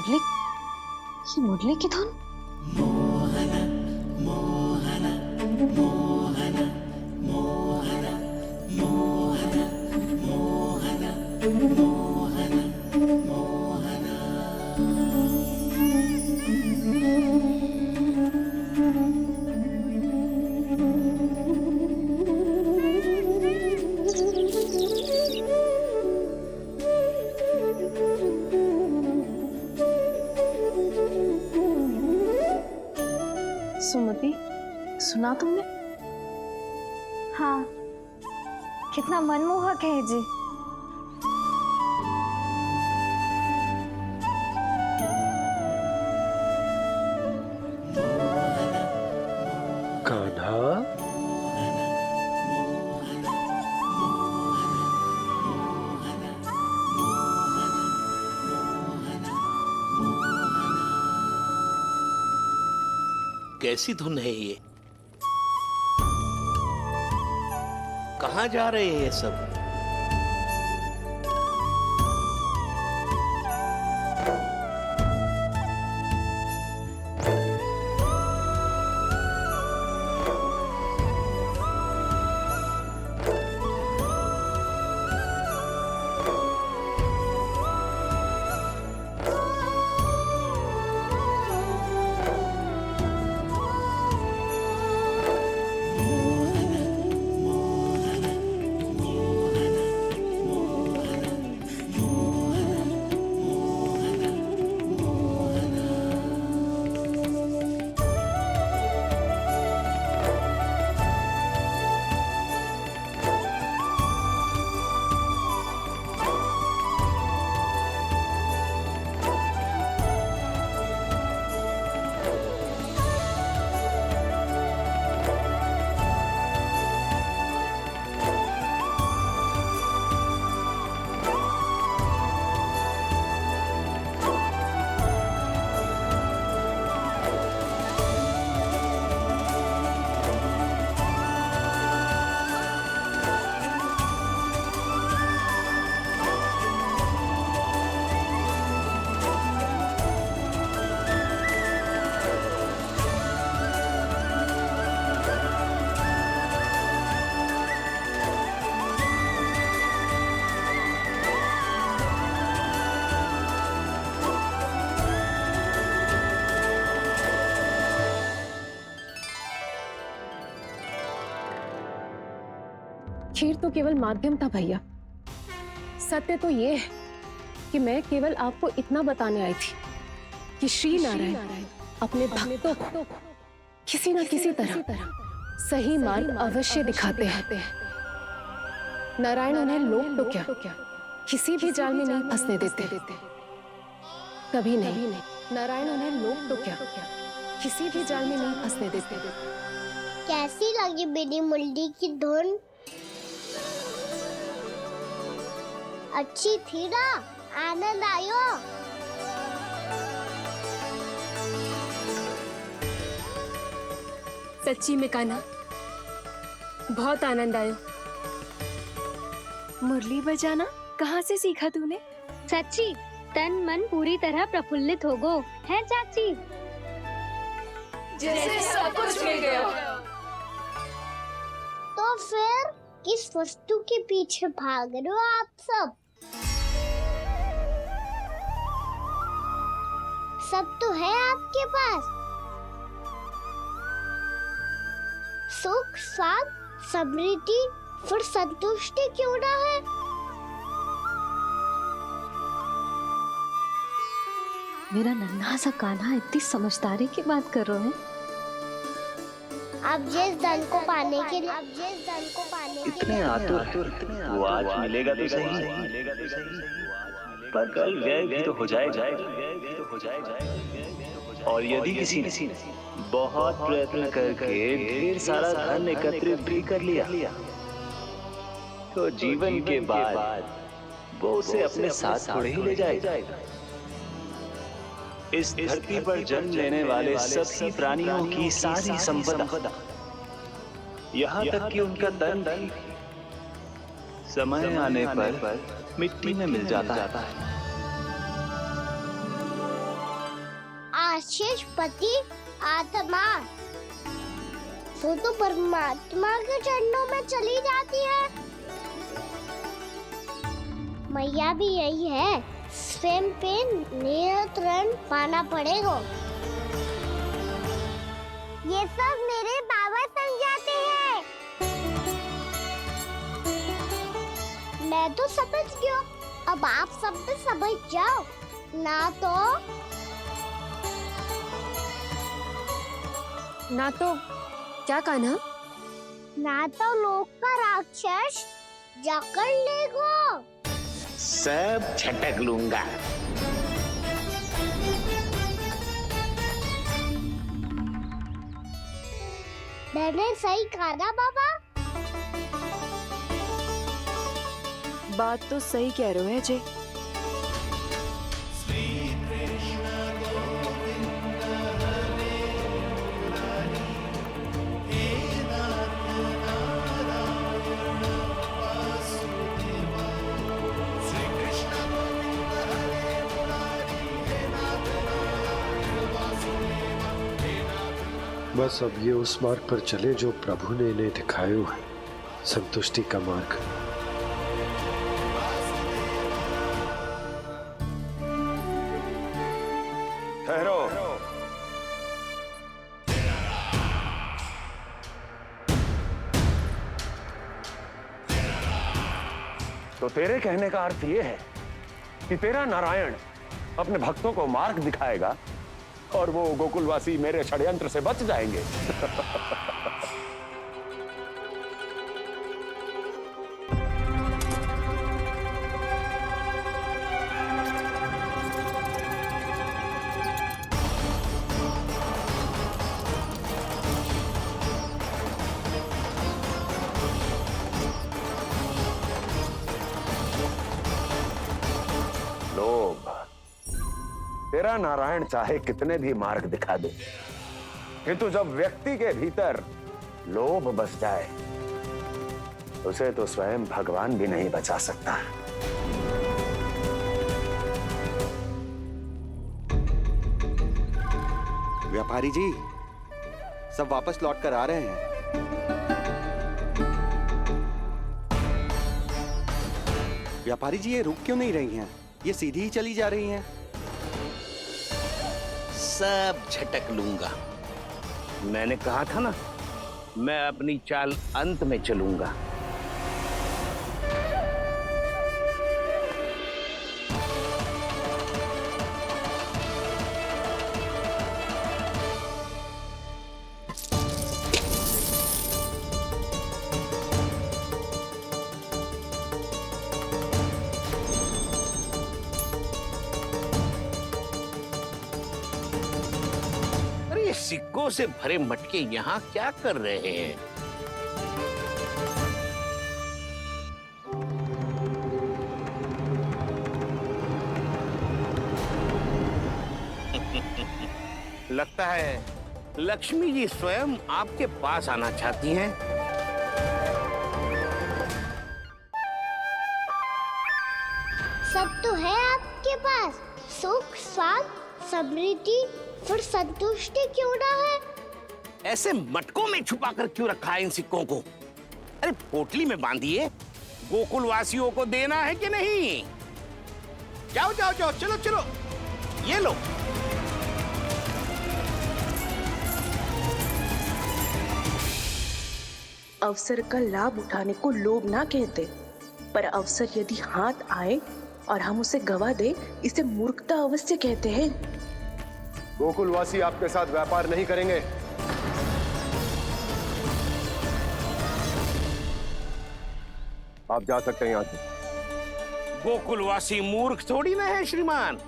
मुरली, ये मुरली की धुन। सुमति, सुना तुमने? हाँ, कितना मनमोहक है जी। कान्हा, कैसी धुन है ये? कहाँ जा रहे हैं ये सब? खीर तो केवल माध्यम था भैया। सत्य तो ये है कि मैं केवल आपको इतना बताने आई थी कि श्री नारायण अपने भक्तों को किसी न किसी तरह सही मार्ग अवश्य दिखाते हैं। नारायण उन्हें लोक तो क्या किसी भी जाल में नहीं फंसने देते, कभी नहीं। नारायण उन्हें लोक तो क्या किसी भी जाल में नहीं फंसने देते। कैसी लगी मेरी मुरली की धुन? अच्छी थी ना? आनंद आयो? सच्ची में कान्हा, बहुत आनंद आया। मुरली बजाना कहाँ से सीखा तूने? सच्ची तन मन पूरी तरह प्रफुल्लित हो गो है चाची। जैसे सब कुछ मिल गया। तो फिर किस वस्तु के पीछे भाग रहे हो आप सब? सब तो है आपके पास। सुख, स्वाद, समृद्धि, फिर संतुष्टि क्यों ना है? मेरा नन्हा सा कान्हा इतनी समझदारी की बात कर रहे हैं। अब जिस धन को पाने के लिए इतने आतुर, वो आज मिलेगा तो सही, पर कल व्यय भी तो हो जाएगा। और यदि किसी ने बहुत प्रयत्न करके ढेर सारा धन एकत्रित भी कर लिया, तो जीवन के बाद वो उसे अपने साथ थोड़े ही ले जाएगा। इस धरती पर जन्म लेने वाले सभी प्राणियों की सारी संपदा, यहाँ तक कि उनका तन भी समय आने पर मिट्टी में मिल जाता है। आशीष पति आत्मा वो तो परमात्मा के चरणों में चली जाती है। मैया भी यही है, स्वयं पे नियंत्रण पाना पड़ेगा। ये सब मेरे बाबा समझाते हैं। मैं तो समझ गया, अब आप सब भी समझ जाओ ना तो क्या कान्हा? ना तो लोक का राक्षस जकड़ लेगा। सब झटक लूंगा। मैंने सही कहा ना बाबा? बात तो सही कह रहे हो अजय। बस अब ये उस मार्ग पर चले जो प्रभु ने इन्हें दिखाया है, संतुष्टि का मार्ग। ठहरो। तो तेरे कहने का अर्थ यह है कि तेरा नारायण अपने भक्तों को मार्ग दिखाएगा और वो गोकुलवासी मेरे षड्यंत्र से बच जाएंगे। लोभ। तेरा नारायण चाहे कितने भी मार्ग दिखा दे, किंतु जब व्यक्ति के भीतर लोभ बस जाए उसे तो स्वयं भगवान भी नहीं बचा सकता। व्यापारी जी सब वापस लौट कर आ रहे हैं। व्यापारी जी ये रुक क्यों नहीं रही हैं? ये सीधी ही चली जा रही हैं। सब झटक लूंगा। मैंने कहा था ना, मैं अपनी चाल अंत में चलूंगा। सिक्कों से भरे मटके यहाँ क्या कर रहे हैं? लगता है लक्ष्मी जी स्वयं आपके पास आना चाहती हैं। सब तो है आपके पास, सुख स्वाद समृद्धि फिर संतुष्टि क्यों ना है? ऐसे मटकों में छुपा कर क्यों रखा है इन सिक्कों को? अरे पोटली में बांधिए, गोकुलवासियों को देना है कि नहीं? जाओ जाओ जाओ, चलो चलो, ये लो। अवसर का लाभ उठाने को लोभ ना कहते, पर अवसर यदि हाथ आए और हम उसे गवा दे, इसे मूर्खता अवश्य कहते हैं। गोकुलवासी आपके साथ व्यापार नहीं करेंगे। आप जा सकते हैं यहाँ से। गोकुलवासी मूर्ख थोड़ी ना है श्रीमान।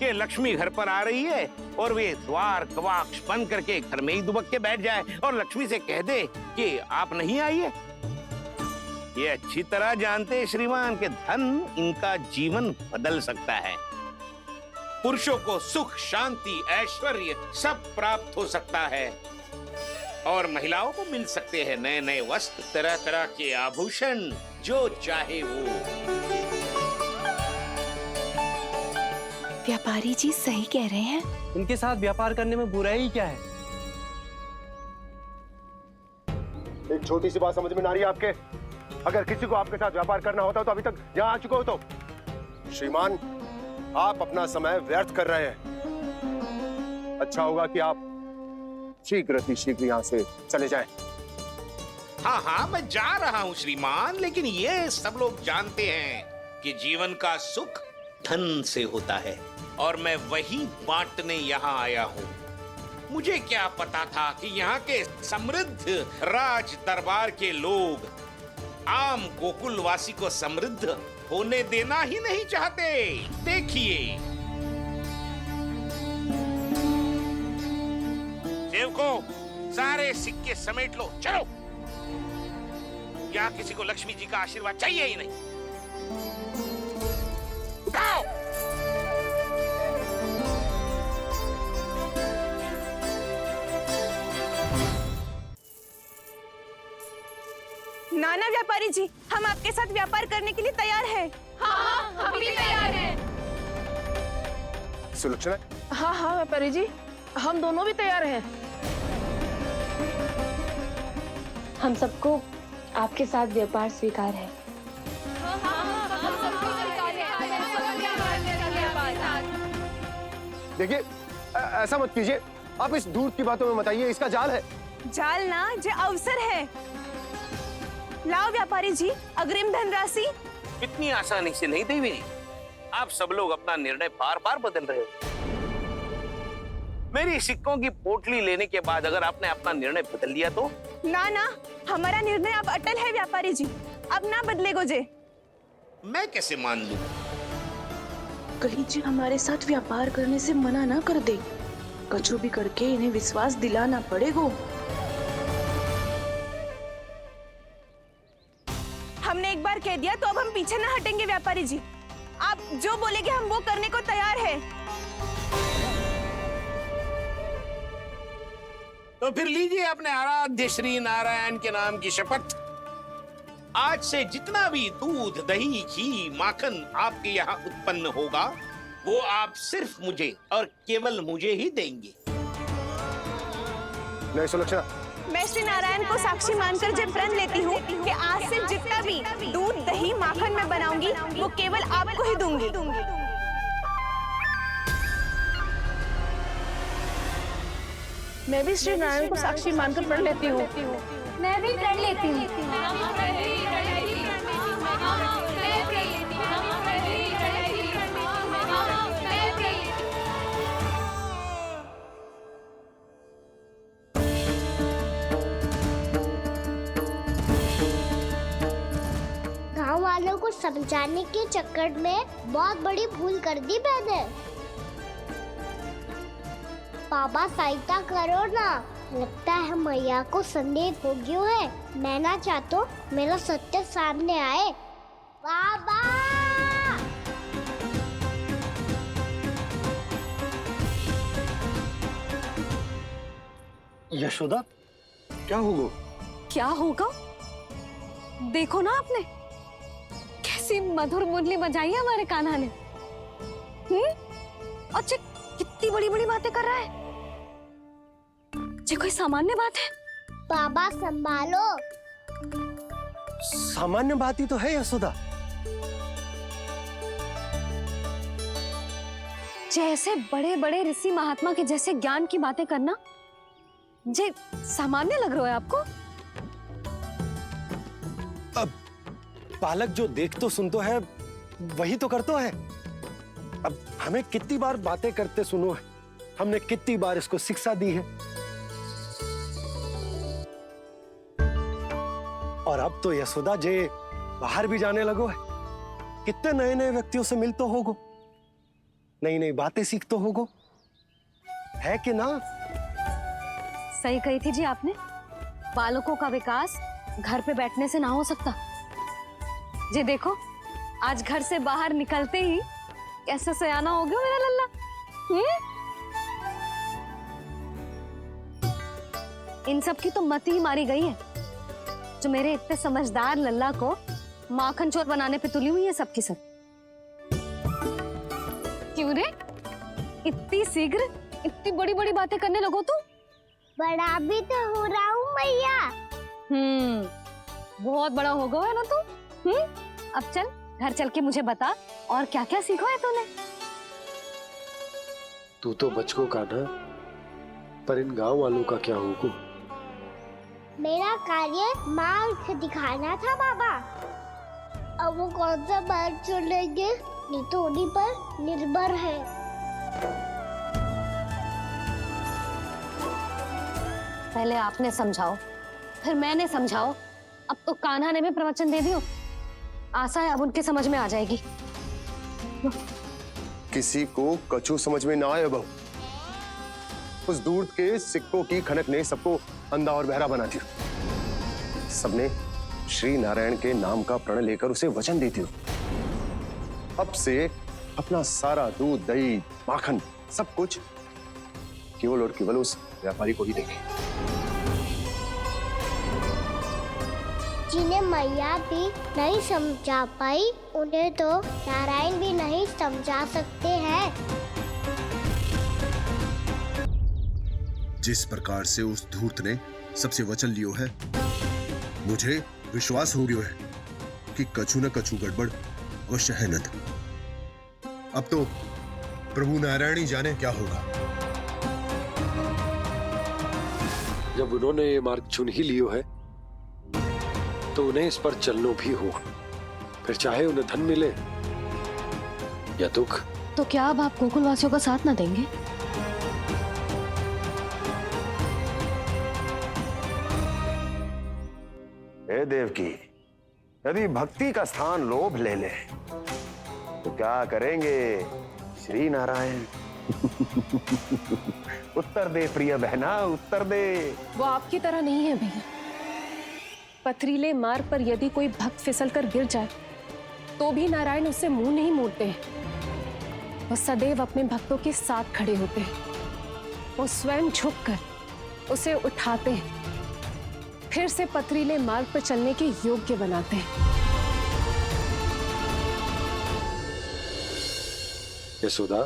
ये लक्ष्मी घर पर आ रही है और वे द्वार कवाक्ष बंद करके घर में ही दुबक के बैठ जाए और लक्ष्मी से कह दे कि आप नहीं आइए। ये अच्छी तरह जानते हैं श्रीमान कि धन इनका जीवन बदल सकता है। पुरुषों को सुख शांति ऐश्वर्य सब प्राप्त हो सकता है और महिलाओं को मिल सकते हैं नए नए वस्त्र, तरह तरह के आभूषण, जो चाहे वो। व्यापारी जी सही कह रहे हैं। उनके साथ व्यापार करने में बुराई क्या है? एक छोटी सी बात समझ में ना रही है आपके? अगर किसी को आपके साथ व्यापार करना होता तो अभी तक यहाँ आ चुके हो। तो श्रीमान, आप अपना समय व्यर्थ कर रहे हैं। अच्छा होगा कि आप शीघ्र ही शीघ्र यहाँ से चले जाएं। हाँ हाँ, मैं जा रहा हूँ श्रीमान, लेकिन ये सब लोग जानते हैं कि जीवन का सुख धन से होता है और मैं वही बांटने यहाँ आया हूँ। मुझे क्या पता था कि यहाँ के समृद्ध राज दरबार के लोग आम गोकुलवासी को समृद्ध होने देना ही नहीं चाहते। देखिए, सेवकों, सारे सिक्के समेट लो, चलो। यहाँ किसी को लक्ष्मी जी का आशीर्वाद चाहिए ही नहीं। उठाओ। नाना व्यापारी जी, हम आपके साथ व्यापार करने के लिए तैयार हैं। हाँ, हम भी तैयार हैं। सुलक्षणा? हाँ हाँ व्यापारी जी, हम दोनों भी तैयार हैं। हम सबको आपके साथ व्यापार स्वीकार है। देखिए, ऐसा मत कीजिए। आप इस दूध की बातों में मत आइए, इसका जाल है। जाल ना, जो अवसर है। लाओ व्यापारी जी, अग्रिम धनराशि। इतनी आसानी से नहीं देवी। आप सब लोग अपना निर्णय बार बार बदल रहे हो। मेरी सिक्कों की पोटली लेने के बाद अगर आपने अपना निर्णय बदल लिया तो? ना ना, हमारा निर्णय अब अटल है व्यापारी जी, अब ना बदलेगो जे। मैं कैसे मान लूं? कहीं जी हमारे साथ व्यापार करने से मना ना कर दे। कचो भी करके इन्हें विश्वास दिलाना पड़ेगा। हमने एक बार कह दिया तो अब हम पीछे ना हटेंगे व्यापारी जी। आप जो बोलेंगे हम वो करने को तैयार है। तो फिर लीजिए अपने आराध्य श्री नारायण के नाम की शपथ। आज से जितना भी दूध, दही, घी, माखन आपके यहाँ उत्पन्न होगा, वो आप सिर्फ मुझे और केवल मुझे ही देंगे। नहीं सुलक्षणा, मैं श्री नारायण को साक्षी मानकर जब प्रण लेती हूँ कि आज से जितना भी दूध, दही, माखन मैं बनाऊंगी वो केवल आपको ही दूंगी। मैं भी श्री नारायण को साक्षी मानकर प्रण लेती हूँ। मैं भी प्रण लेती हूँ। गांव वालों को समझाने के चक्कर में बहुत बड़ी भूल कर दी मैंने। बाबा सहायता करो ना, लगता है मैया को संदेह हो गया है। मैं ना चाहता मेरा सत्य सामने आए। बाबा! यशोदा, क्या होगा? क्या होगा? देखो ना आपने कैसी मधुर मुरली बजाई है हमारे कान्हा ने। अच्छा, कितनी बड़ी बड़ी बातें कर रहा है। ये कोई सामान्य बात है? बाबा संभालो। सामान्य बात ही तो है यशोदा। जैसे बड़े बड़े ऋषि महात्मा के जैसे ज्ञान की बातें करना जे सामान्य लग रहा है आपको? अब बालक जो देख तो सुन तो है, वही तो करता है। अब हमें कितनी बार बातें करते सुनो है, हमने कितनी बार इसको शिक्षा दी है। और अब तो यशोदा जे बाहर भी जाने लगो है, कितने नए नए व्यक्तियों से मिलते होगो, नई नई बातें सीखते होगो, है कि ना? सही कही थी जी आपने। बालकों का विकास घर पे बैठने से ना हो सकता। जी देखो, आज घर से बाहर निकलते ही कैसे सयाना हो गया मेरा लल्ला। इन सब की तो मत ही मारी गई है, जो मेरे इतने समझदार लल्ला को माखन चोर बनाने पे तुली हुई है सबकी सब। क्यों रे, इतनी शीघ्र इतनी बड़ी बड़ी बातें करने लगो तुम? बड़ा भी तो हो रहा हूँ मैया। बहुत बड़ा हो गया है ना तू। अब चल घर चल के मुझे बता और क्या क्या सीखा है तूने। तू तो बचको कान्हा, पर इन गांव वालों का क्या होगा? मेरा कार्य मार्ग दिखाना था बाबा। अब वो कौन सा मार्ग चुनेंगे ये तो उन्हीं पर निर्भर है। पहले आपने समझाओ फिर मैंने समझाओ, अब तो कान्हा ने भी प्रवचन दे दियो। आशा है अब उनके समझ में आ जाएगी। किसी को कछु समझ में ना आए बहू। उस दूध के सिक्कों की खनक ने सबको अंधा और बहरा बना दिया। सबने श्री नारायण के नाम का प्रण लेकर उसे वचन देती हो। अब से अपना सारा दूध, दही, माखन सब कुछ केवल और केवल उस व्यापारी को ही देंगे। जिन्हें मैया भी नहीं समझा पाई उन्हें तो नारायण भी नहीं समझा सकते हैं। जिस प्रकार से उस धूर्त ने सबसे वचन लियो है, मुझे विश्वास हो गयो है कि कछु न कछु गड़बड़ अवश्य है नद। अब तो प्रभु नारायण ही जाने क्या होगा। जब उन्होंने ये मार्ग चुन ही लियो है तो उन्हें इस पर चलना भी हो, फिर चाहे उन्हें धन मिले या दुख। तो क्या अब आप गोकुल वासियों का साथ ना देंगे? हे देवकी, यदि भक्ति का स्थान लोभ ले ले तो क्या करेंगे श्री नारायण? उत्तर दे प्रिय बहना, उत्तर दे। वो आपकी तरह नहीं है भैया। पथरीले मार्ग पर यदि कोई भक्त फिसलकर गिर जाए तो भी नारायण उससे मुंह नहीं मोड़ते हैं। वो सदैव अपने भक्तों के साथ खड़े होते हैं। वो स्वयं झुककर उसे उठाते हैं, फिर से पथरीले मार्ग पर चलने के योग्य बनाते हैं। यशोदा,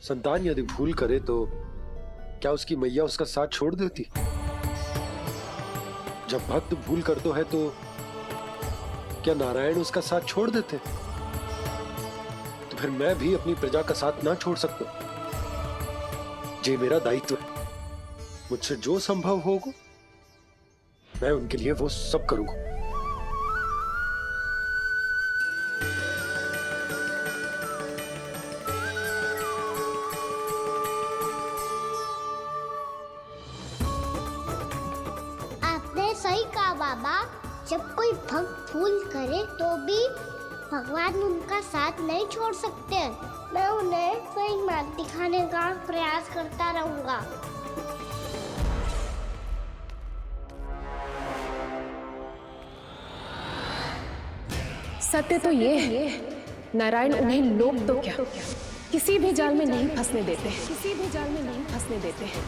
संतान यदि भूल करे तो क्या उसकी मैया उसका साथ छोड़ देती? जब भक्त भूल करता है तो क्या नारायण उसका साथ छोड़ देते? तो फिर मैं भी अपनी प्रजा का साथ ना छोड़ सकता। ये मेरा दायित्व है। मुझसे जो संभव होगा मैं उनके लिए वो सब करूंगा। आपने सही कहा बाबा। जब कोई भक्त भूल करे तो भी भगवान उनका साथ नहीं छोड़ सकते। मैं उन्हें सही मार्ग दिखाने का प्रयास करता रहूंगा। सत्य तो ये है, नारायण उन्हें लोग तो क्या किसी भी जाल में नहीं फंसने देते, किसी भी जाल में नहीं फंसने देते हैं।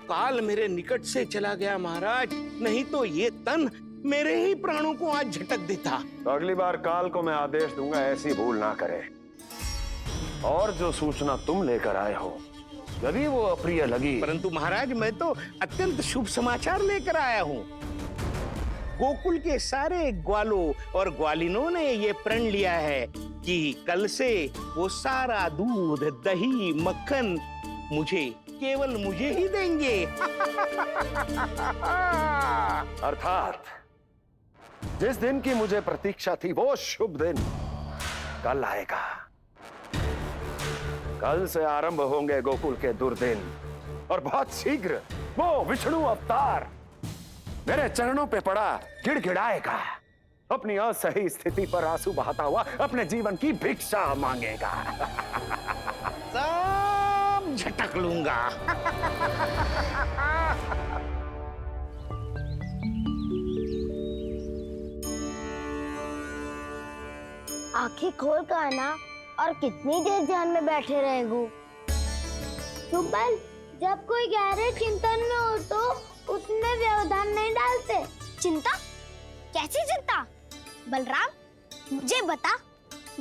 काल मेरे निकट से चला गया महाराज, नहीं तो ये तन मेरे ही प्राणों को आज झटक देता। तो अगली बार काल को मैं आदेश दूंगा ऐसी भूल ना करे। और जो सूचना तुम लेकर आए हो यदि वो अप्रिय लगी। परंतु महाराज मैं तो अत्यंत शुभ समाचार लेकर आया हूँ। गोकुल के सारे ग्वालों और ग्वालिनों ने ये प्रण लिया है कि कल से वो सारा दूध, दही, मक्खन मुझे, केवल मुझे ही देंगे। अर्थात जिस दिन की मुझे प्रतीक्षा थी वो शुभ दिन कल आएगा। कल से आरंभ होंगे गोकुल के दुर्दिन और बहुत शीघ्र वो विष्णु अवतार मेरे चरणों पे पड़ा गिड़गिड़ाएगा। अपनी असही स्थिति पर आंसू बहाता हुआ अपने जीवन की भिक्षा मांगेगा। सब झटक लूंगा। आंखें खोल कर आना, और कितनी देर ध्यान में बैठे रहेगो? सुबल, जब कोई गहरे चिंतन में हो तो उसमें व्यवधान नहीं डालते। चिंता? कैसी चिंता? बलराम, मुझे बता,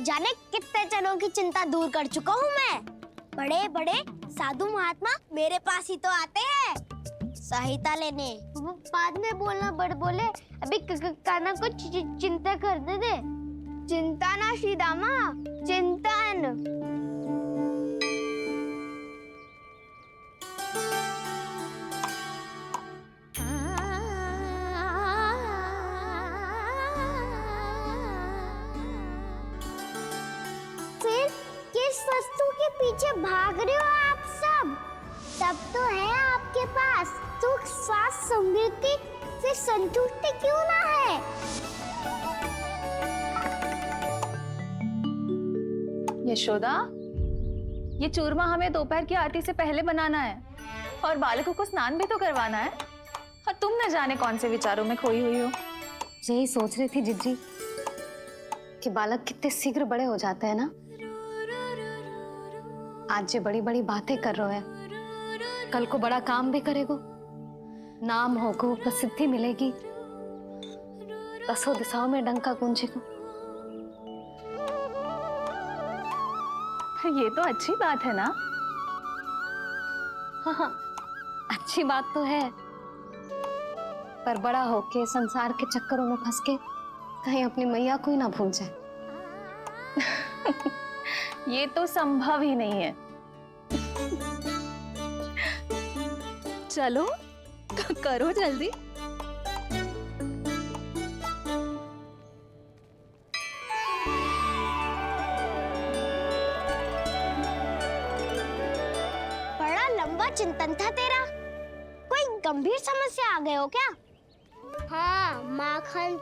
जाने कितने जनों की चिंता दूर कर चुका हूँ मैं। बड़े बड़े साधु महात्मा मेरे पास ही तो आते हैं सहायता लेने। बाद में बोलना बड़ बोले, अभी काना को चिंता करने दे। चिंता ना श्रीदामा, चिंतन। फिर किस वस्तु के पीछे भाग रहे हो आप सब? सब तो है आपके पास। सुख, स्वास्थ्य, समृद्धि से संतुष्टि क्यों ना है? यशोदा, ये चूरमा हमें दोपहर की आरती से पहले बनाना है और बालकों को स्नान भी तो करवाना है। और तुम न जाने कौन से विचारों में खोई हुई हो। यही सोच रही थी जिज्जी कि बालक कितने शीघ्र बड़े हो जाते हैं ना। आज जो बड़ी बड़ी बातें कर रहे हैं, कल को बड़ा काम भी करेगो, नाम होगो, प्रसिद्धि मिलेगी, दसों दिशाओं में डंका गूंजेगो। ये तो अच्छी बात है ना? हाँ, अच्छी बात तो है, पर बड़ा होके संसार के चक्करों में फंस के कहीं अपनी मैया को ही ना भूल जाए। ये तो संभव ही नहीं है। चलो करो जल्दी। बड़ा लंबा चिंतन था तेरा। कोई गंभीर समस्या आ गए हो क्या? हाँ, माखन